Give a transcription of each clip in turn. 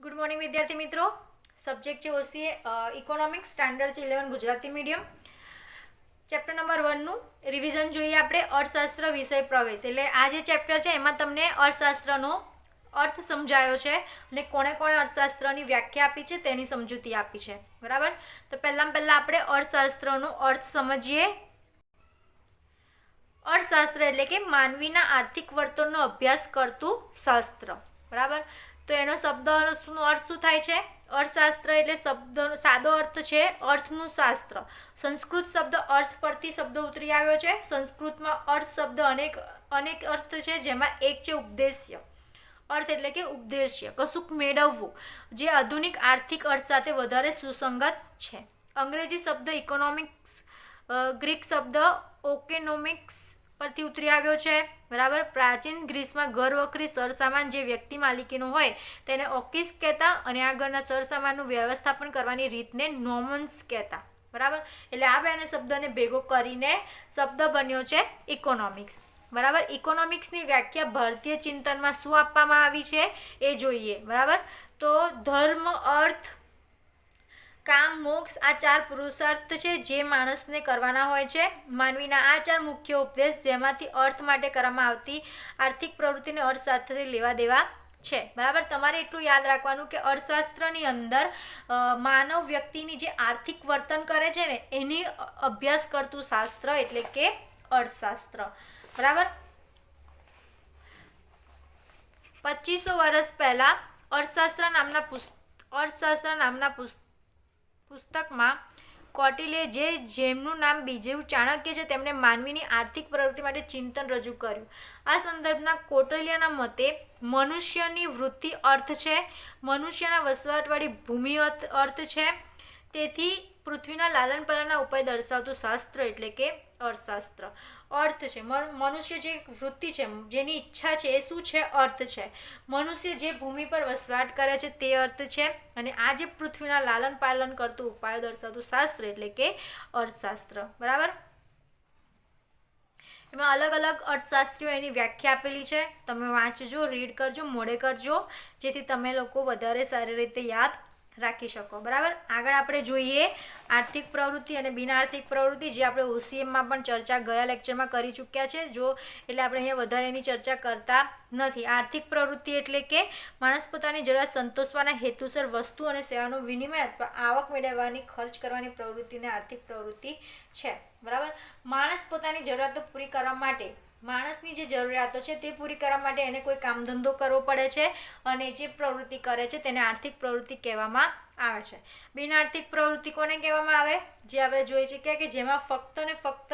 Good morning વિદ્યાર્થી મિત્રો. Subject છે ઓસીએ ઇકોનોમિક્સ, સ્ટાન્ડર્ડ છે 11 ગુજરાતી મીડિયમ. ચેપ્ટર નંબર 1નું રિવિઝન જોઈએ આપણે. અર્થશાસ્ત્ર વિષય પ્રવેશ. એટલે આ જે ચેપ્ટર છે એમાં તમને અર્થશાસ્ત્રનો અર્થ સમજાયો છે અને કોણે કોણે અર્થશાસ્ત્રની વ્યાખ્યા આપી છે તેની સમજૂતી આપી છે. બરાબર. તો પહેલાં આપણે અર્થશાસ્ત્રનો અર્થ સમજીએ. અર્થશાસ્ત્ર એટલે કે માનવીના આર્થિક વર્તનનો અભ્યાસ કરતું શાસ્ત્ર. બરાબર. તો એનો શબ્દનો અર્થ શું થાય છે? અર્થશાસ્ત્ર એટલે શબ્દનો સાદો અર્થ છે અર્થનું શાસ્ત્ર. સંસ્કૃત શબ્દ અર્થ પરથી શબ્દ ઉતરી આવ્યો છે. સંસ્કૃતમાં અર્થ શબ્દ અનેક અર્થ છે, જેમાં એક છે ઉપદેશ્ય. અર્થ એટલે કે ઉપદેશ્ય, કશુંક મેળવવું, જે આધુનિક આર્થિક અર્થ સાથે વધારે સુસંગત છે. અંગ્રેજી શબ્દ ઇકોનોમિક્સ ગ્રીક શબ્દ ઓકેનોમિક્સ પરથી ઉતરી આવ્યો છે. બરાબર. પ્રાચીન ગ્રીસમાં ઘર વખરી સરસામાન જે વ્યક્તિ માલિકીનો હોય તેને ઓકિસ કહેતા અને આગળના સરસામાનનું વ્યવસ્થાપન કરવાની રીતને નોમન્સ કહેતા. બરાબર. એટલે આ બેને શબ્દને ભેગો કરીને શબ્દ બન્યો છે ઇકોનોમિક્સ. બરાબર. ઇકોનોમિક્સની વ્યાખ્યા ભારતીય ચિંતનમાં શું આપવામાં આવી છે એ જોઈએ. બરાબર. તો ધર્મ, અર્થ, કામ, મોક્ષ આ 4 પુરુષાર્થ છે જે માણસને કરવાના હોય છે. માનવીના આ 4 મુખ્ય ઉપદેશ જેમાંથી અર્થ માટે કરવામાં આવતી આર્થિક પ્રવૃત્તિને અર્થ સાથે લેવા દેવા છે. બરાબર. તમારે એટલું યાદ રાખવાનું કે અર્થશાસ્ત્રની અંદર માનવ વ્યક્તિની જે આર્થિક વર્તન કરે છે ને એની અભ્યાસ કરતું શાસ્ત્ર એટલે કે અર્થશાસ્ત્ર. બરાબર. 2500 વર્ષ પહેલા અર્થશાસ્ત્ર નામના પુસ્તકમાં કૌટિલ્યે જેમનું નામ બીજું ચાણક્ય છે તેમણે માનવીની આર્થિક પ્રવૃત્તિ માટે ચિંતન રજૂ કર્યું. આ સંદર્ભના કૌટિલ્યના મતે મનુષ્યની વૃત્તિ અર્થ છે, મનુષ્યના વસવાટવાળી ભૂમિ અર્થ છે. તેથી પૃથ્વીના લાલન પાલનના ઉપાય દર્શાવતું શાસ્ત્ર એટલે કે અર્થશાસ્ત્ર. અર્થ છે મનુષ્ય જે વૃત્તિ છે, જેની ઈચ્છા છે એ શું છે? અર્થ છે. મનુષ્ય જે ભૂમિ પર વસવાટ કરે છે તે અર્થ છે. અને આ જે પૃથ્વીના લાલન પાલન કરતું ઉપાયો દર્શાવતું શાસ્ત્ર એટલે કે અર્થશાસ્ત્ર. બરાબર. એમાં અલગ અલગ અર્થશાસ્ત્રીઓ એની વ્યાખ્યા આપેલી છે. તમે વાંચજો, રીડ કરજો, મોડે કરજો, જેથી તમે લોકો વધારે સારી રીતે યાદ રાખી શકો. બરાબર. આગળ આપણે જોઈએ આર્થિક પ્રવૃત્તિ અને બિનઆર્થિક પ્રવૃત્તિ, જે આપણે ઓસીએમમાં પણ ચર્ચા ગયા લેક્ચરમાં કરી ચૂક્યા છે. એટલે આપણે અહીંયા વધારે એની ચર્ચા કરતા નથી. આર્થિક પ્રવૃત્તિ એટલે કે માણસ પોતાની જરૂરિયાત સંતોષવાના હેતુસર વસ્તુ અને સેવાનો વિનિમય અથવા આવક મેળવવાની, ખર્ચ કરવાની પ્રવૃત્તિને આર્થિક પ્રવૃત્તિ છે. બરાબર. માણસ પોતાની જરૂરિયાતો પૂરી કરવા માટે, માણસની જે જરૂરિયાતો છે તે પૂરી કરવા માટે એને કોઈ કામ ધંધો કરવો પડે છે અને જે પ્રવૃત્તિ કરે છે તેને આર્થિક પ્રવૃત્તિ કહેવામાં આવે છે. બિનઆર્થિક પ્રવૃત્તિ કોને કહેવામાં આવે? જે આપણે જોઈએ છે કે જેમાં ફક્ત ને ફક્ત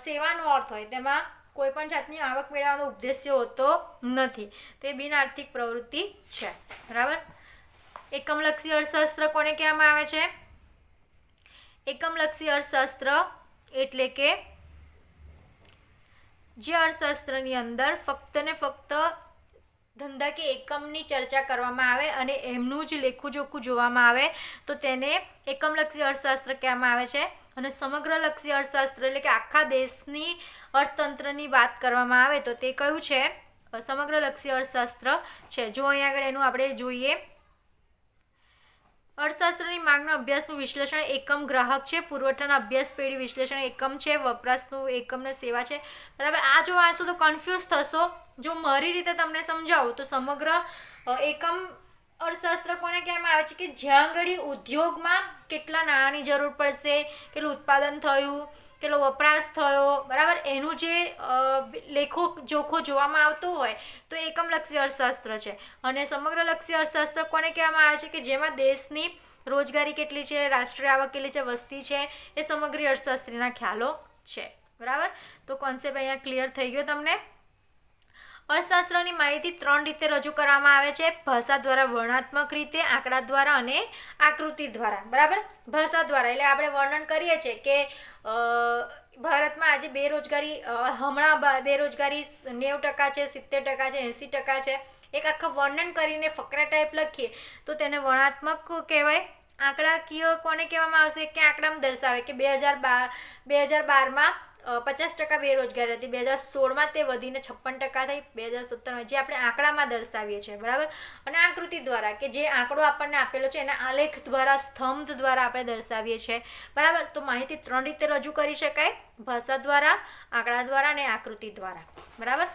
સેવાનો અર્થ હોય, તેમાં કોઈ પણ જાતની આવક મેળવવાનો ઉદ્દેશ્ય હોતો નથી. તો એ બિનઆર્થિક પ્રવૃત્તિ છે. બરાબર. એકમલક્ષી અર્થશાસ્ત્ર કોને કહેવામાં આવે છે? એકમલક્ષી અર્થશાસ્ત્ર એટલે કે જે અર્થશાસ્ત્રની અંદર ફક્ત ને ફક્ત ધંધા કે એકમની ચર્ચા કરવામાં આવે અને એમનું જ લેખું જોખું જોવામાં આવે તો તેને એકમલક્ષી અર્થશાસ્ત્ર કહેવામાં આવે છે. અને સમગ્રલક્ષી અર્થશાસ્ત્ર એટલે કે આખા દેશની અર્થતંત્રની વાત કરવામાં આવે તો તે કયું છે? સમગ્રલક્ષી અર્થશાસ્ત્ર છે. જો અહીંયા આગળ એનું આપણે જોઈએ, અર્થશાસ્ત્રની માંગના અભ્યાસનું વિશ્લેષણ એકમ ગ્રાહક છે, પુરવઠાના અભ્યાસ પેઢી વિશ્લેષણ એકમ છે, વપરાશનું એકમને સેવા છે. બરાબર. આ જો વાંચો તો કન્ફ્યુઝ થશો. જો મારી રીતે તમને સમજાવું તો સમગ્ર એકમ અર્થશાસ્ત્ર કોને કહેવામાં આવે છે કે જ્યાં ઘડી ઉદ્યોગમાં કેટલા નાણાંની જરૂર પડશે, કેટલું ઉત્પાદન થયું, કેટલો વપરાશ થયો, બરાબર, એનું જે લેખો જોખો જોવામાં આવતો હોય તો એકમલક્ષી અર્થશાસ્ત્ર છે. અને સમગ્રલક્ષી અર્થશાસ્ત્ર કોને કહેવામાં આવે છે કે જેમાં દેશની રોજગારી કેટલી છે, રાષ્ટ્રીય આવક કેટલી છે, વસ્તી છે, એ સમગ્ર અર્થશાસ્ત્રીના ખ્યાલો છે. બરાબર. તો કોન્સેપ્ટ અહીંયા ક્લિયર થઈ ગયો તમને. અર્થશાસ્ત્રની માહિતી 3 રીતે રજૂ કરવામાં આવે છે: ભાષા દ્વારા, વર્ણનાત્મક રીતે, આંકડા દ્વારા અને આકૃતિ દ્વારા. બરાબર. ભાષા દ્વારા એટલે આપણે વર્ણન કરીએ છીએ કે ભારતમાં આજે બેરોજગારી, હમણાં બેરોજગારી 90% છે, 70% છે, 80% છે. એક આખા વર્ણન કરીને ફકરા ટાઈપ લખીએ તો તેને વર્ણનાત્મક કહેવાય. આંકડાકીય કોને કહેવામાં આવશે કે આંકડામાં દર્શાવે કે 2012માં 50% બેરોજગારી હતી, 2016માં તે વધીને 56% થઈ, 2017માં, જે આપણે આંકડામાં દર્શાવીએ છીએ, બરાબર. અને આકૃતિ દ્વારા, કે જે આંકડો આપણને આપેલો છે એના આલેખ દ્વારા, સ્તંભ દ્વારા આપણે દર્શાવીએ છીએ, બરાબર. તો માહિતી 3 રીતે રજૂ કરી શકાય: ભાષા દ્વારા, આંકડા દ્વારા અને આકૃતિ દ્વારા, બરાબર.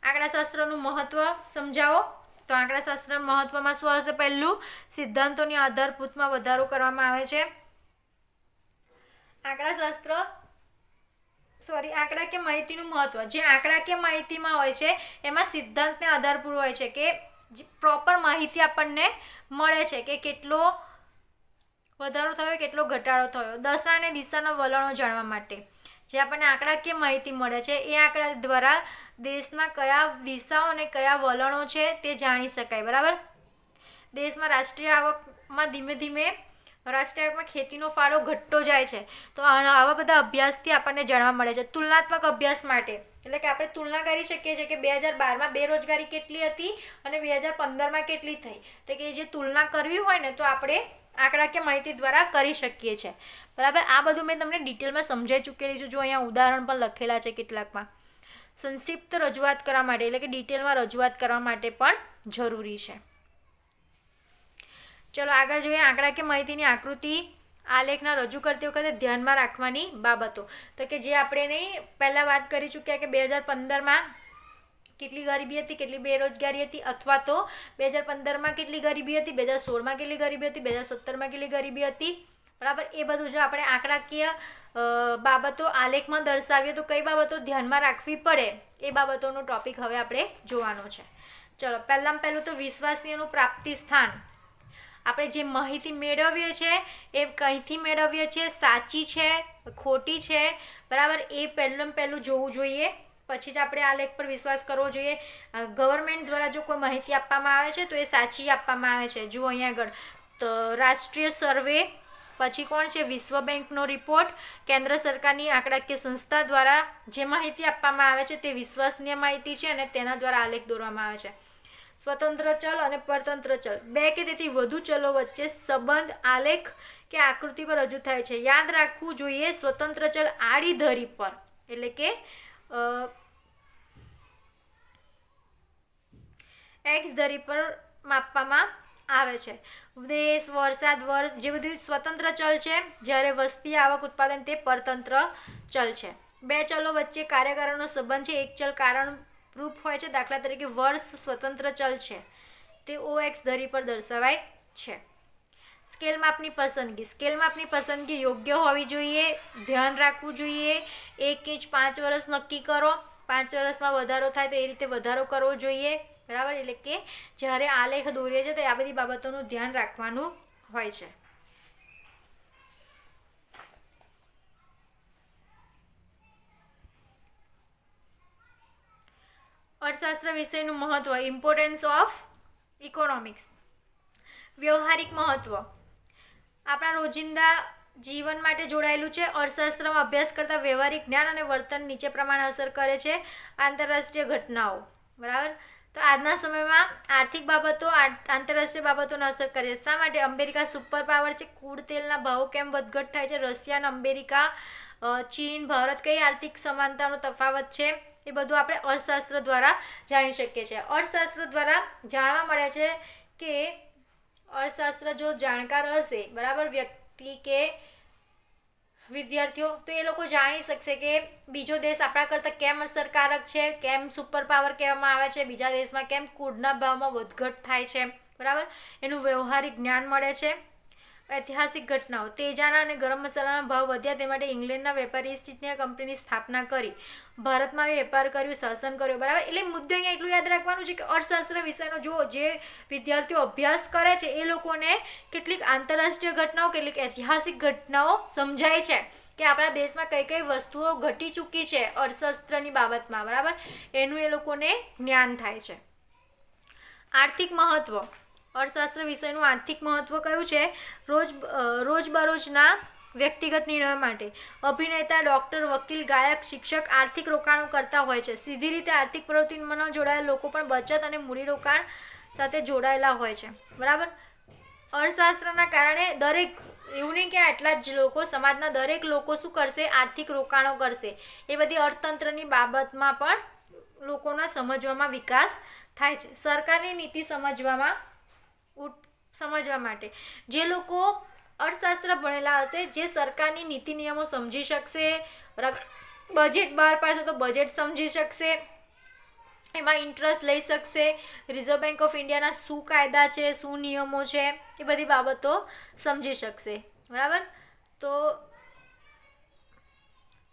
આંકડાશાસ્ત્રનું મહત્વ સમજાવો. તો આંકડાશાસ્ત્ર મહત્વમાં શું હશે? પહેલું, સિદ્ધાંતોની આધારભૂતમાં વધારો કરવામાં આવે છે. આંકડાકીય માહિતીનું મહત્વ. જે આંકડાકીય માહિતીમાં હોય છે એમાં સિદ્ધાંતને આધારભૂત હોય છે, કે પ્રોપર માહિતી આપણને મળે છે કે કેટલો વધારો થયો, કેટલો ઘટાડો થયો. દશા અને દિશાના વલણો જાણવા માટે જે આપણને આંકડાકીય માહિતી મળે છે, એ આંકડા દ્વારા દેશમાં કયા દિશાઓ અને કયા વલણો છે તે જાણી શકાય, બરાબર. દેશમાં રાષ્ટ્રીય આવકમાં ધીમે ધીમે ખેતીનો ફાળો ઘટતો જાય છે. તો આવા બધા અભ્યાસથી આપણને જાણવા મળે છે. તુલનાત્મક અભ્યાસ માટે, એટલે કે આપણે તુલના કરી શકીએ છીએ કે 2012માં બેરોજગારી કેટલી હતી અને 2015માં કેટલી થઈ. તો કે જે તુલના કરવી હોય ને તો આપણે આંકડાકીય માહિતી દ્વારા કરી શકીએ છીએ, બરાબર. આ બધું મેં તમને ડિટેલમાં સમજાવી ચૂકેલી છું. જો અહીંયા ઉદાહરણ પણ લખેલા છે કેટલાકમાં. સંક્ષિપ્ત રજૂઆત કરવા માટે, એટલે કે ડિટેલમાં રજૂઆત કરવા માટે પણ જરૂરી છે. ચલો આગળ જોઈએ. આંકડાકીય માહિતીની આકૃતિ આલેખના રજૂ કરતી વખતે ધ્યાનમાં રાખવાની બાબતો. તો કે જે આપણે નહીં પહેલાં વાત કરી ચૂક્યા કે 2015માં કેટલી ગરીબી હતી, કેટલી બેરોજગારી હતી, અથવા તો 2015માં કેટલી ગરીબી હતી, 2016માં કેટલી ગરીબી હતી, 2017માં કેટલી ગરીબી હતી, બરાબર. એ બધું જો આપણે આંકડાકીય બાબતો આલેખમાં દર્શાવીએ તો કઈ બાબતો ધ્યાનમાં રાખવી પડે, એ બાબતોનો ટોપિક હવે આપણે જોવાનો છે. ચલો પહેલું તો વિશ્વાસનીયનું પ્રાપ્તિ સ્થાન. આપણે જે માહિતી મેળવીએ છીએ એ કંઈથી મેળવીએ છીએ, સાચી છે, ખોટી છે, બરાબર. એ પહેલું જોવું જોઈએ, પછી જ આપણે આ લેખ પર વિશ્વાસ કરવો જોઈએ. ગવર્મેન્ટ દ્વારા જો કોઈ માહિતી આપવામાં આવે છે તો એ સાચી આપવામાં આવે છે. જુઓ અહીંયા આગળ તો રાષ્ટ્રીય સર્વે, પછી કોણ છે? વિશ્વ બેંકનો રિપોર્ટ. કેન્દ્ર સરકારની આંકડાકીય સંસ્થા દ્વારા જે માહિતી આપવામાં આવે છે તે વિશ્વસનીય માહિતી છે અને તેના દ્વારા આલેખ દોરવામાં આવે છે. સ્વતંત્ર ચલ અને પરતંત્ર ચલ, 2 કે તેથી વધુ ચલો વચ્ચે સંબંધ આલેખ કે આકૃતિ પર રજૂ થાય છે. યાદ રાખવું જોઈએ, સ્વતંત્ર ચલ આડી ધરી પર, એટલે કે એક્સ ધરી પર માપવામાં આવે છે. દેશ, વરસાદ, વર્ષ જે બધું સ્વતંત્ર ચલ છે, જ્યારે વસ્તી, આવક, ઉત્પાદન તે પરતંત્ર ચલ છે. 2 ચલો વચ્ચે કાર્યકારણનો સંબંધ છે. એક ચલ કારણ રૂપ હોય છે, દાખલા તરીકે વર્ષ સ્વતંત્ર ચલ છે, તે OX ધરી પર દર્શાવાય છે. સ્કેલ માપની પસંદગી. સ્કેલ માપની પસંદગી યોગ્ય હોવી જોઈએ, ધ્યાન રાખવું જોઈએ. 1 ઇંચ 5 વર્ષ નક્કી કરો, 5 વર્ષમાં વધારો થાય તો એ રીતે વધારો કરવો જોઈએ, બરાબર. એટલે કે જ્યારે આલેખ દોરીએ છે તો આ બધી બાબતોનું ધ્યાન રાખવાનું હોય છે. અર્થશાસ્ત્ર વિષયનું મહત્વ, ઇમ્પોર્ટન્સ ઓફ ઇકોનોમિક્સ. વ્યવહારિક મહત્વ આપણા રોજિંદા જીવન માટે જોડાયેલું છે. અર્થશાસ્ત્રમાં અભ્યાસ કરતા વ્યવહારિક જ્ઞાન અને વર્તન નીચે પ્રમાણે અસર કરે છે. આંતરરાષ્ટ્રીય ઘટનાઓ, બરાબર. તો આજના સમયમાં આર્થિક બાબતો આંતરરાષ્ટ્રીય બાબતોને અસર કરે છે. શા માટે? અમેરિકા સુપર પાવર છે, ક્રૂડ તેલના ભાવો કેમ વધઘટ થાય છે, રશિયા અને અમેરિકા, ચીન, ભારત, કઈ આર્થિક સમાનતાનો તફાવત છે, એ બધું આપણે અર્થશાસ્ત્ર દ્વારા જાણી શકીએ છીએ. અર્થશાસ્ત્ર દ્વારા જાણવા મળે છે કે અર્થશાસ્ત્ર જો જાણકાર હશે, બરાબર, વ્યક્તિ કે વિદ્યાર્થીઓ, તો એ લોકો જાણી શકશે કે બીજો દેશ આપણા કરતાં કેમ અસરકારક છે, કેમ સુપર પાવર કહેવામાં આવે છે, બીજા દેશમાં કેમ ક્રૂડના ભાવમાં વધઘટ થાય છે, બરાબર. એનું વ્યવહારિક જ્ઞાન મળે છે. ઐતિહાસિક ઘટનાઓ. તેજાના અને ગરમ મસાલાના ભાવ વધ્યા તે માટે ઇંગ્લેન્ડના વેપારી ઈસ્ટ ઇન્ડિયા કંપનીની સ્થાપના કરી, ભારતમાં વેપાર કર્યું, શાસન કર્યું, બરાબર. એટલે મુદ્દે અહીંયા એટલું યાદ રાખવાનું છે કે અર્થશાસ્ત્ર વિષયનો જો જે વિદ્યાર્થીઓ અભ્યાસ કરે છે એ લોકોને કેટલીક આંતરરાષ્ટ્રીય ઘટનાઓ, કેટલીક ઐતિહાસિક ઘટનાઓ સમજાય છે કે આપણા દેશમાં કઈ કઈ વસ્તુઓ ઘટી ચૂકી છે અર્થશાસ્ત્રની બાબતમાં, બરાબર. એનું એ લોકોને જ્ઞાન થાય છે. આર્થિક મહત્વ. અર્થશાસ્ત્ર વિષયનું આર્થિક મહત્વ કયું છે? રોજબરોજના વ્યક્તિગત નિર્ણયો માટે અભિનેતા, ડૉક્ટર, વકીલ, ગાયક, શિક્ષક આર્થિક રોકાણો કરતા હોય છે. સીધી રીતે આર્થિક પ્રવૃત્તિમાં જોડાયેલા લોકો પણ બચત અને મૂડીરોકાણ સાથે જોડાયેલા હોય છે, બરાબર. અર્થશાસ્ત્રના કારણે દરેક એવું નહીં કે આટલા જ લોકો, સમાજના દરેક લોકો શું કરશે, આર્થિક રોકાણો કરશે. એ બધી અર્થતંત્રની બાબતમાં પણ લોકોના સમજવામાં વિકાસ થાય છે. સરકારની નીતિ સમજવા માટે જે લોકો અર્થશાસ્ત્ર ભણેલા હશે, જે સરકારની નીતિ નિયમો સમજી શકશે, બરાબર, બજેટ બહાર પાડશે તો બજેટ સમજી શકશે, એમાં ઇન્ટરેસ્ટ લઈ શકશે, રિઝર્વ બેંક ઓફ ઇન્ડિયાના શું કાયદા છે, શું નિયમો છે, એ બધી બાબતો સમજી શકશે, બરાબર. તો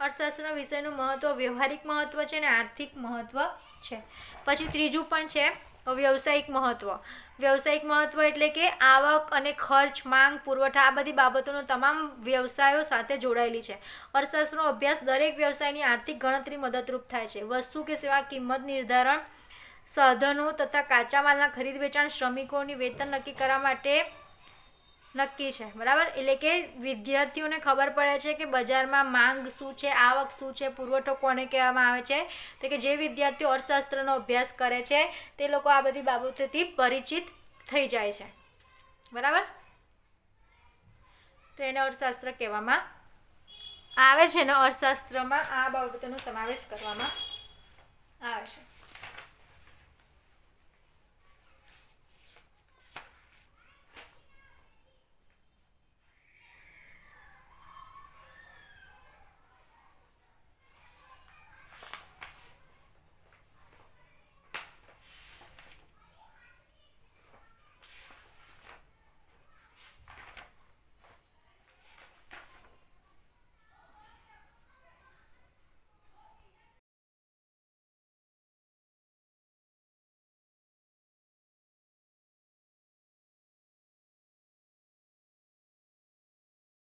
અર્થશાસ્ત્રના વિષયનું મહત્ત્વ વ્યવહારિક મહત્ત્વ છે અને આર્થિક મહત્ત્વ છે. પછી ત્રીજું પણ છે વ્યવસાયિક મહત્ત્વ. વ્યવસાયિક મહત્ત્વ એટલે કે આવક અને ખર્ચ, માંગ, પુરવઠા, આ બધી બાબતોનો તમામ વ્યવસાયો સાથે જોડાયેલી છે. અર્થશાસ્ત્રનો અભ્યાસ દરેક વ્યવસાયની આર્થિક ગણતરી મદદરૂપ થાય છે. વસ્તુ કે સેવા કિંમત નિર્ધારણ, સાધનો તથા કાચા માલના ખરીદ વેચાણ, શ્રમિકોની વેતન નક્કી કરવા માટે નક્કી છે, બરાબર. એટલે કે વિદ્યાર્થીઓને ખબર પડે છે કે બજારમાં માંગ શું છે, આવક શું છે, પુરવઠો કોને કહેવામાં આવે છે. તો કે જે વિદ્યાર્થીઓ અર્થશાસ્ત્રનો અભ્યાસ કરે છે તે લોકો આ બધી બાબતોથી પરિચિત થઈ જાય છે, બરાબર. તો એને અર્થશાસ્ત્ર કહેવામાં આવે છે ને અર્થશાસ્ત્રમાં આ બાબતોનો સમાવેશ કરવામાં આવે છે.